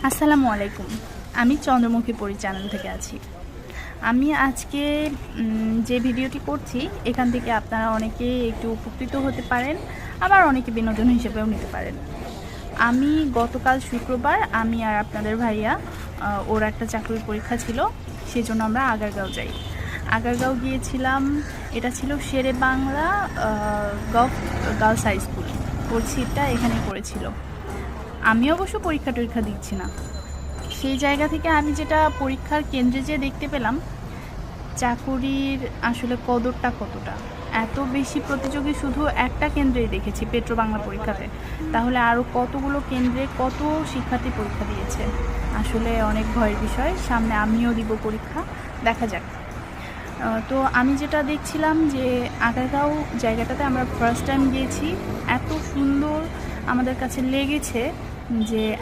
আসসালামু আলাইকুম। আমি চন্দ্রমুখী পরি চ্যানেল থেকে আছি। আমি আজকে যে ভিডিওটি করছি এখান থেকে আপনারা অনেকেই একটু উপকৃত হতে পারেন, আবার অনেকে বিনোদন হিসেবেও নিতে পারেন। আমি গতকাল শুক্রবার আমি আর আপনাদের ভাইয়া ওর একটা চাকরির পরীক্ষা ছিল, সেজন্য আমরা আগারগাঁও যাই। আগারগাঁও গিয়েছিলাম, এটা ছিল Shere Bangla gov girls high school. ওর সিটটা এখানেই পড়েছিল। আমি অবশ্য পরীক্ষা দিচ্ছি না। সেই জায়গা থেকে আমি যেটা পরীক্ষার কেন্দ্রে যেয়ে দেখতে পেলাম, চাকুরির আসলে কদরটা কতটা। এত বেশি প্রতিযোগী শুধু একটা কেন্দ্রেই দেখেছি, পেট্রো বাংলা পরীক্ষাতে। তাহলে আরও কতগুলো কেন্দ্রে কত শিক্ষার্থী পরীক্ষা দিয়েছে। আসলে অনেক ভয়ের বিষয়। সামনে আমিও দিব পরীক্ষা, দেখা যাক। তো আমি যেটা দেখছিলাম যে আগারগাঁও জায়গাটাতে আমরা ফার্স্ট টাইম গিয়েছি, এত সুন্দর আমাদের কাছে লেগেছে যে